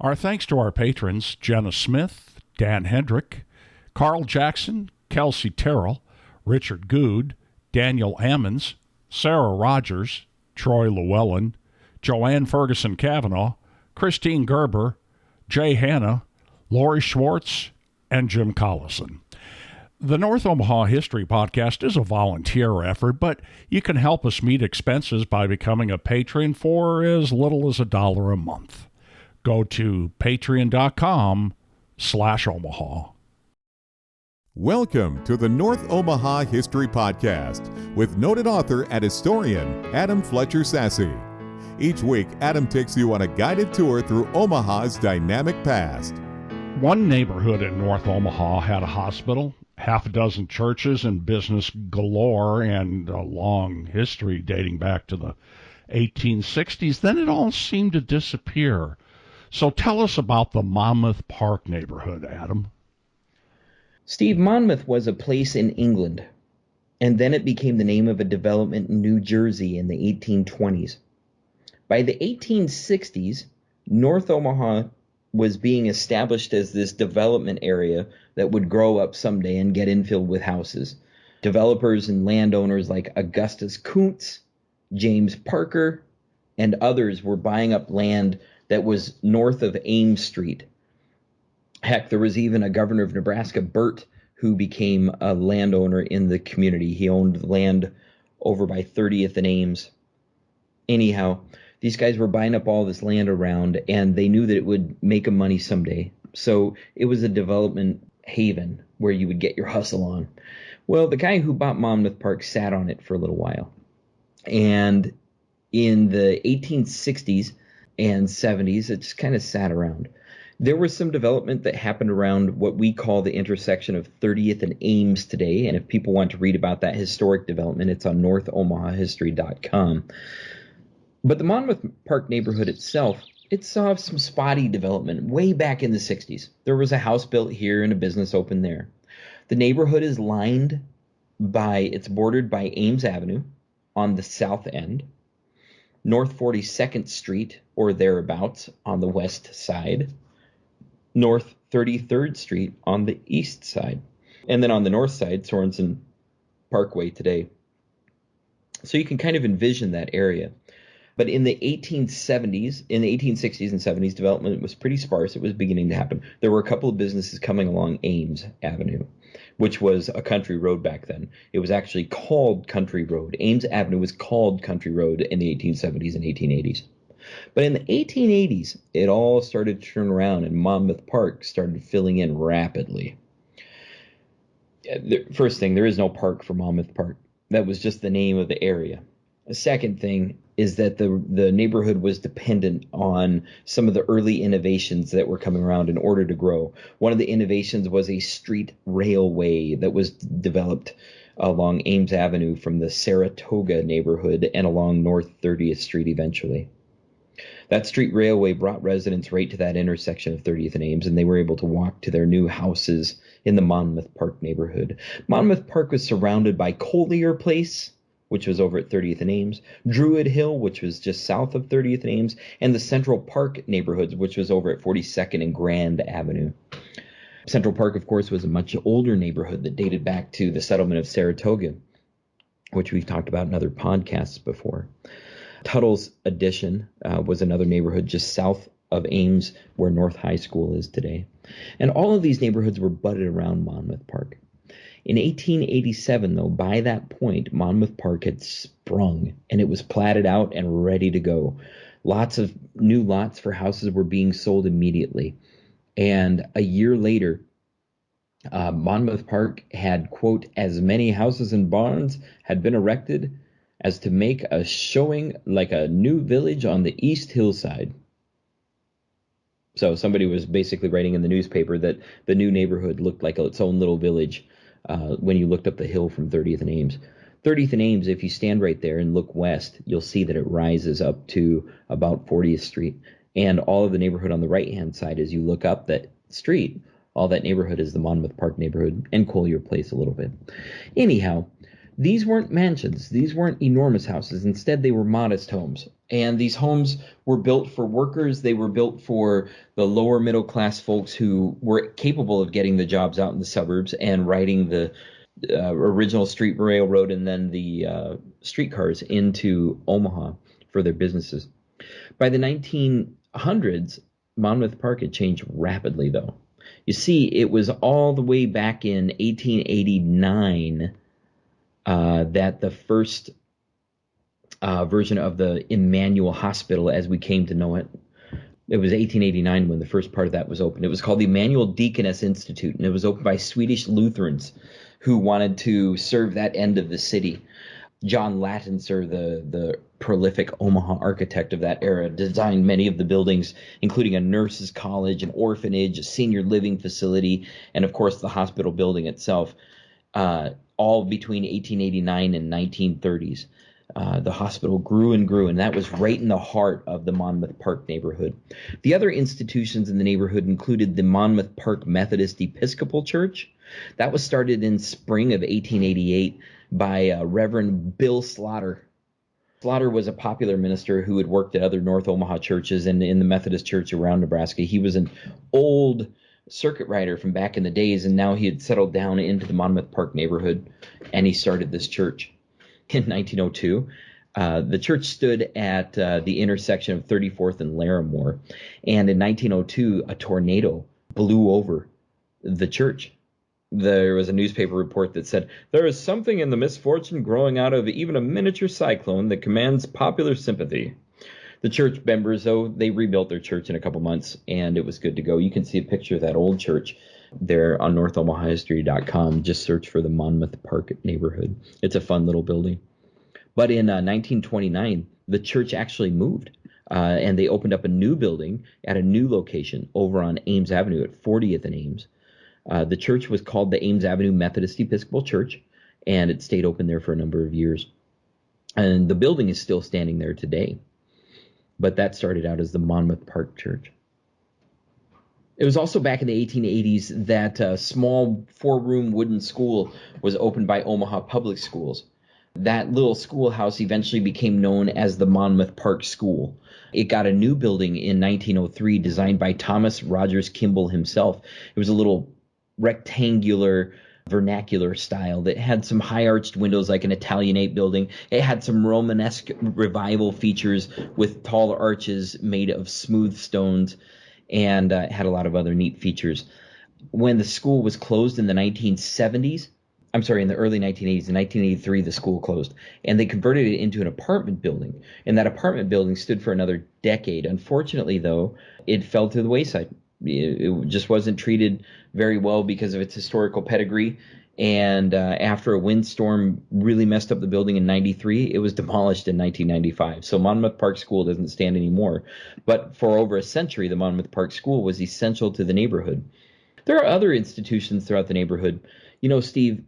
Our thanks to our patrons, Jenna Smith, Dan Hedrick, Carl Jackson, Kelsey Tarrell, Richard Gude, Daniel Ammons, Sara Rogers, Troy Lewellen, Joanne Ferguson Cavanaugh, Kristine Gerber, Jay Hanna, Lori Schwartz, and Jim Collison. The North Omaha History Podcast is a volunteer effort, but you can help us meet expenses by becoming a patron for as little as $1 a month. Go to patreon.com/Omaha. Welcome to the North Omaha History Podcast with noted author and historian Adam Fletcher Sassy. Each week, Adam takes you on a guided tour through Omaha's dynamic past. One neighborhood in North Omaha had a hospital, half a dozen churches, and business galore, and a long history dating back to the 1860s. Then it all seemed to disappear. So tell us about the Monmouth Park neighborhood, Adam. Steve, Monmouth was a place in England, and then it became the name of a development in New Jersey in the 1820s. By the 1860s, North Omaha was being established as this development area that would grow up someday and get infilled with houses. Developers and landowners like Augustus Kuntz, James Parker, and others were buying up land that was north of Ames Street. Heck, there was even a governor of Nebraska, Burt, who became a landowner in the community. He owned land over by 30th and Ames. Anyhow, these guys were buying up all this land around, and they knew that it would make them money someday. So it was a development haven where you would get your hustle on. Well, the guy who bought Monmouth Park sat on it for a little while. And in the 1860s and 70s, it just kind of sat around. There was some development that happened around what we call the intersection of 30th and Ames today. And if people want to read about that historic development, it's on NorthOmahaHistory.com. But the Monmouth Park neighborhood itself, it saw some spotty development way back in the 60s. There was a house built here and a business opened there. The neighborhood is it's bordered by Ames Avenue on the south end, North 42nd Street or thereabouts on the west side, North 33rd Street on the east side, and then on the north side, Sorensen Parkway today. So you can kind of envision that area. But in the 1860s and 70s, development was pretty sparse. It was beginning to happen. There were a couple of businesses coming along Ames Avenue, which was a country road back then. It was actually called Country Road. Ames Avenue was called Country Road in the 1870s and 1880s. But in the 1880s, it all started to turn around, and Monmouth Park started filling in rapidly. First thing, there is no park for Monmouth Park. That was just the name of the area. The second thing is that the neighborhood was dependent on some of the early innovations that were coming around in order to grow. One of the innovations was a street railway that was developed along Ames Avenue from the Saratoga neighborhood and along North 30th Street eventually. That street railway brought residents right to that intersection of 30th and Ames, and they were able to walk to their new houses in the Monmouth Park neighborhood. Monmouth Park was surrounded by Collier Place, which was over at 30th and Ames, Druid Hill, which was just south of 30th and Ames, and the Central Park neighborhoods, which was over at 42nd and Grand Avenue. Central Park, of course, was a much older neighborhood that dated back to the settlement of Saratoga, which we've talked about in other podcasts before. Tuttle's Addition was another neighborhood just south of Ames, where North High School is today. And all of these neighborhoods were budded around Monmouth Park. In 1887, though, by that point, Monmouth Park had sprung, and it was platted out and ready to go. Lots of new lots for houses were being sold immediately. And a year later, Monmouth Park had, quote, as many houses and barns had been erected as to make a showing like a new village on the east hillside. So somebody was basically writing in the newspaper that the new neighborhood looked like its own little village when you looked up the hill from 30th and Ames. 30th and Ames, if you stand right there and look west, you'll see that it rises up to about 40th Street. And all of the neighborhood on the right-hand side, as you look up that street, all that neighborhood is the Monmouth Park neighborhood and Collier Place a little bit. Anyhow, These weren't mansions. These weren't enormous houses. Instead, they were modest homes. And these homes were built for workers. They were built for the lower middle class folks who were capable of getting the jobs out in the suburbs and riding the original street railroad and then the streetcars into Omaha for their businesses. By the 1900s, Monmouth Park had changed rapidly, though. You see, it was all the way back in 1889 that the first version of the Emmanuel Hospital, as we came to know it, it was 1889 when the first part of that was opened. It was called the Emmanuel Deaconess Institute, and it was opened by Swedish Lutherans who wanted to serve that end of the city. John Lattiser, the prolific Omaha architect of that era, designed many of the buildings, including a nurse's college, an orphanage, a senior living facility, and of course the hospital building itself, all between 1889 and 1930s. The hospital grew and grew, and that was right in the heart of the Monmouth Park neighborhood. The other institutions in the neighborhood included the Monmouth Park Methodist Episcopal Church. That was started in spring of 1888 by Reverend Bill Slaughter. Slaughter was a popular minister who had worked at other North Omaha churches and in the Methodist Church around Nebraska. He was an old circuit rider from back in the days, and now he had settled down into the Monmouth Park neighborhood, and he started this church. In 1902, the church stood at the intersection of 34th and Larimore, and in 1902, a tornado blew over the church. There was a newspaper report that said, "There is something in the misfortune growing out of even a miniature cyclone that commands popular sympathy." The church members, though, they rebuilt their church in a couple months, and it was good to go. You can see a picture of that old church there on NorthOmahaHistory.com. Just search for the Monmouth Park neighborhood. It's a fun little building. But in 1929, the church actually moved, and they opened up a new building at a new location over on Ames Avenue at 40th and Ames. The church was called the Ames Avenue Methodist Episcopal Church, and it stayed open there for a number of years. And the building is still standing there today. But that started out as the Monmouth Park Church. It was also back in the 1880s that a small 4-room wooden school was opened by Omaha Public Schools. That little schoolhouse eventually became known as the Monmouth Park School. It got a new building in 1903 designed by Thomas Rogers Kimball himself. It was a little rectangular vernacular style that had some high-arched windows like an Italianate building. It had some Romanesque revival features with tall arches made of smooth stones, and had a lot of other neat features. When the school was closed in the 1970s, in the early 1980s, in 1983, the school closed, and they converted it into an apartment building, and that apartment building stood for another decade. Unfortunately, though, it fell to the wayside. It just wasn't treated very well because of its historical pedigree, and after a windstorm really messed up the building in 93, it was demolished in 1995. So Monmouth Park School doesn't stand anymore. But for over a century, the Monmouth Park School was essential to the neighborhood. There are other institutions throughout the neighborhood. You know, Steve,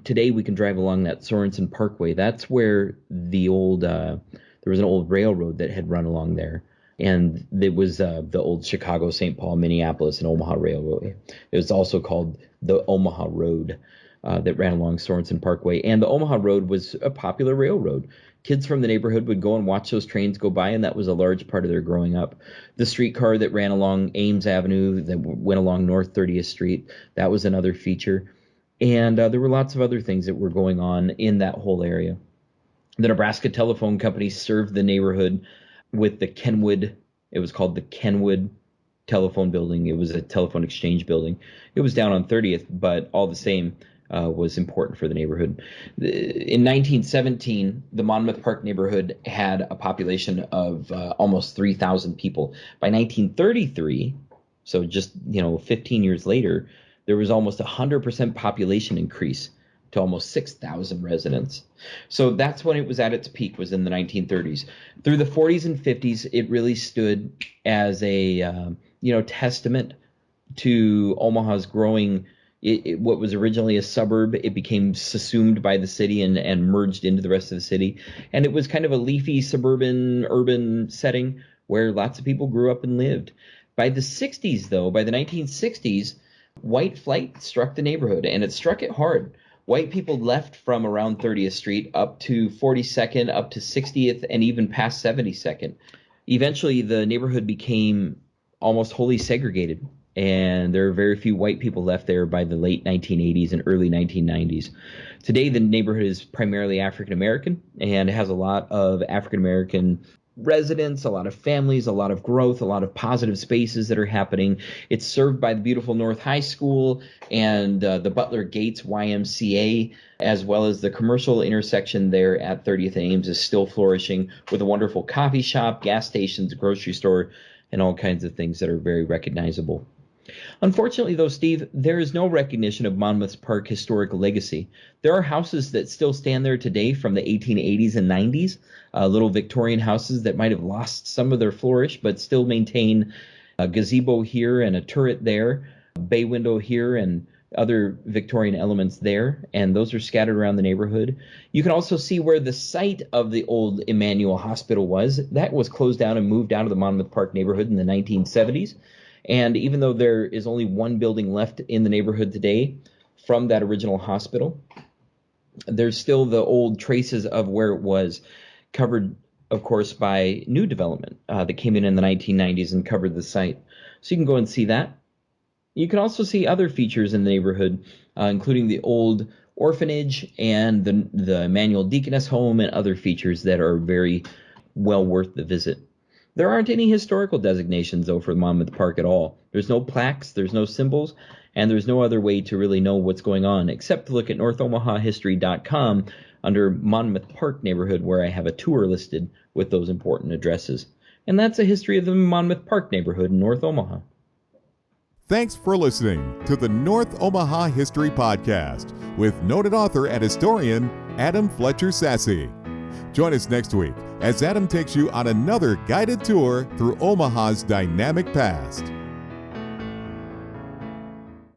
today we can drive along that Sorensen Parkway. That's where the old there was an old railroad that had run along there. And it was the old Chicago, St. Paul, Minneapolis, and Omaha Railway. It was also called the Omaha Road that ran along Sorensen Parkway. And the Omaha Road was a popular railroad. Kids from the neighborhood would go and watch those trains go by, and that was a large part of their growing up. The streetcar that ran along Ames Avenue, that went along North 30th Street, that was another feature. And there were lots of other things that were going on in that whole area. The Nebraska Telephone Company served the neighborhood with the Kenwood. It was called the Kenwood Telephone Building. It was a telephone exchange building. It was down on 30th, but all the same was important for the neighborhood. In 1917, the Monmouth Park neighborhood had a population of almost 3,000 people. By 1933, so just 15 years later, there was almost 100% population increase to almost 6,000 residents. So that's when it was at its peak, was in the 1930s. Through the 40s and 50s, it really stood as a testament to Omaha's growing. What was originally a suburb, it became subsumed by the city and merged into the rest of the city. And it was kind of a leafy suburban urban setting where lots of people grew up and lived. By the 60s, though, by the 1960s, white flight struck the neighborhood, and it struck it hard. White people left from around 30th Street up to 42nd, up to 60th, and even past 72nd. Eventually, the neighborhood became almost wholly segregated, and there are very few white people left there by the late 1980s and early 1990s. Today, the neighborhood is primarily African American and has a lot of African American residents, a lot of families, a lot of growth, a lot of positive spaces that are happening. It's served by the beautiful North High School and the Butler Gates YMCA, as well as the commercial intersection there at 30th and Ames is still flourishing with a wonderful coffee shop, gas stations, grocery store, and all kinds of things that are very recognizable. Unfortunately, though, Steve, there is no recognition of Monmouth Park historic legacy. There are houses that still stand there today from the 1880s and 90s, little Victorian houses that might have lost some of their flourish, but still maintain a gazebo here and a turret there, a bay window here and other Victorian elements there, and those are scattered around the neighborhood. You can also see where the site of the old Emmanuel Hospital was. That was closed down and moved out of the Monmouth Park neighborhood in the 1970s. And even though there is only one building left in the neighborhood today from that original hospital, there's still the old traces of where it was, covered, of course, by new development that came in the 1990s and covered the site. So you can go and see that. You can also see other features in the neighborhood, including the old orphanage and the Emmanuel Deaconess Home and other features that are very well worth the visit. There aren't any historical designations, though, for Monmouth Park at all. There's no plaques, there's no symbols, and there's no other way to really know what's going on except to look at NorthOmahaHistory.com under Monmouth Park neighborhood, where I have a tour listed with those important addresses. And that's a history of the Monmouth Park neighborhood in North Omaha. Thanks for listening to the North Omaha History Podcast with noted author and historian Adam Fletcher Sasse. Join us next week as Adam takes you on another guided tour through Omaha's dynamic past.